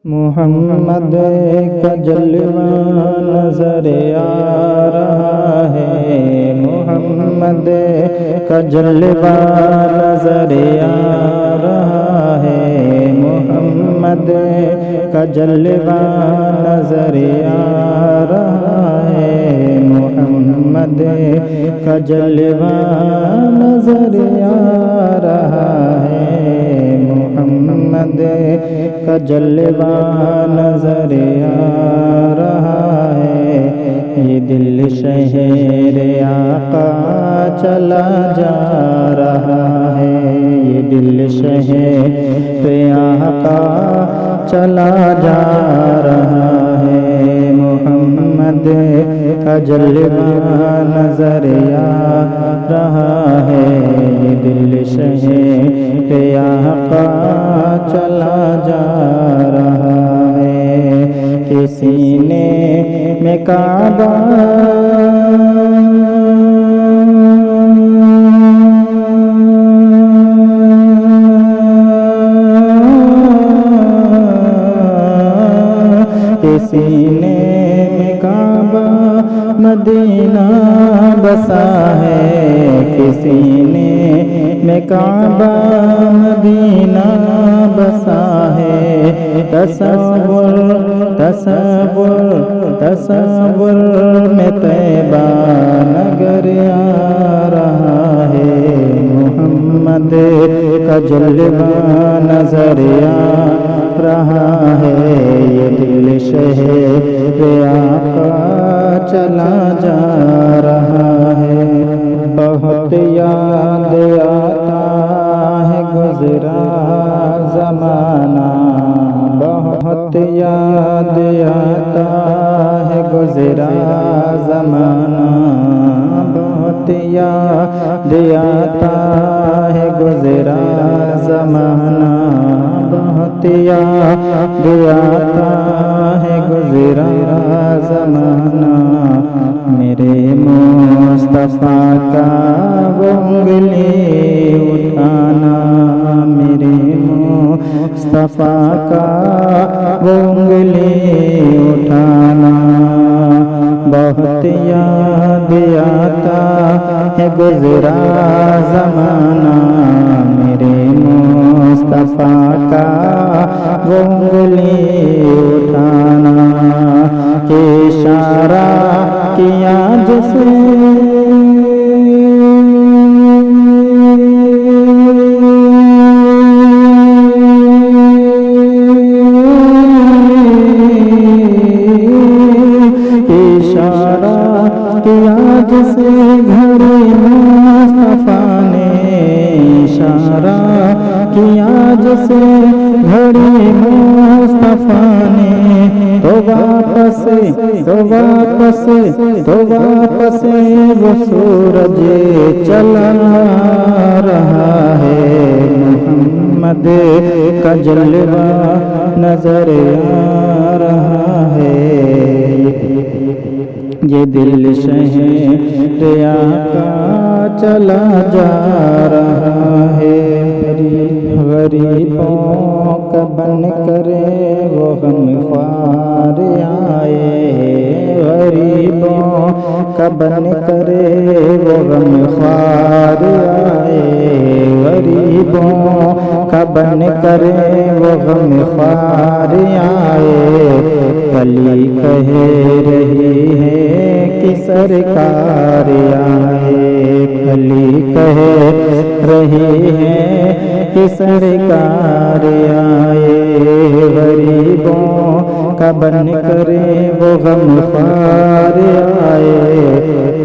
محمد کا جلوہ نظر آ رہا ہے، محمد کا جلوہ نظر آ رہا ہے، محمد کا جلوہ نظر آ رہا ہے، محمد کا جلوہ نظر آ رہا ہے، محمد کا جلوہ نظر آ رہا ہے۔ یہ دل شہر آقا چلا جا رہا ہے، یہ دل شہر آقا چلا جا رہا ہے، محمد کا جلوہ نظر آ رہا ہے، یہ دل شہر آقا چلا جا رہا ہے۔ کہ سینے میں کعبہ کہ سینے میں کعبہ مدینہ بسا ہے، کہ سینے میں کعبہ مدینہ بسا ہے۔ تصور تصور تصور میں طیبہ نگر آ رہا ہے، محمد کا جلوہ نظر آ رہا ہے، یہ دل شہر آقا چلا جا رہا ہے۔ بہت یاد آتا ہے گزرا زمانہ، بہت یاد آتا ہے گزرا زمانہ، بہت یاد آتا ہے گزرا زمانہ، بہت یاد آتا ہے گزرا زمانہ۔ میرے مصطفیٰ کا وہ انگلی اٹھانا، میرے مصطفیٰ کا وہ انگلی اٹھانا، بہت یاد آتا ہے گزرا زمانہ، میرے مصطفیٰ کا وہ انگلی اٹھانا۔ کہ اشارہ کیا جسے جسے گھڑی مصطفیٰ نے اشارہ کیا، جسے گھڑی مصطفیٰ نے تو واپس وہ سورج چلا رہا ہے، محمد کا جلوہ نظر آ رہا ہے، یہ دل شہر آقا چلا جا رہا ہے۔ غریبوں کا بن کرے وہ غمخوار آئے، غریبوں کا بن کرے وہ غمخوار آئے، غریبوں کا بن کرے وہ غمخوار آئے۔ کلی کہہ رہی ہے کہ سرکار آئے، کلی کہہ رہی ہے کہ سرکار آئے، غریبوں کا بن کرے وہ غمخوار آئے،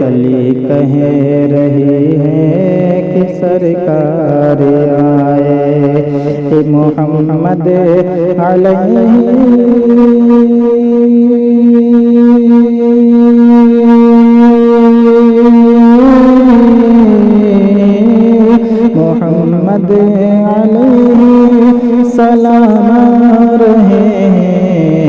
کلی کہہ رہی ہے کہ سرکار آئے۔ محمد علیہ محمد علیہ سلام رہے ہیں،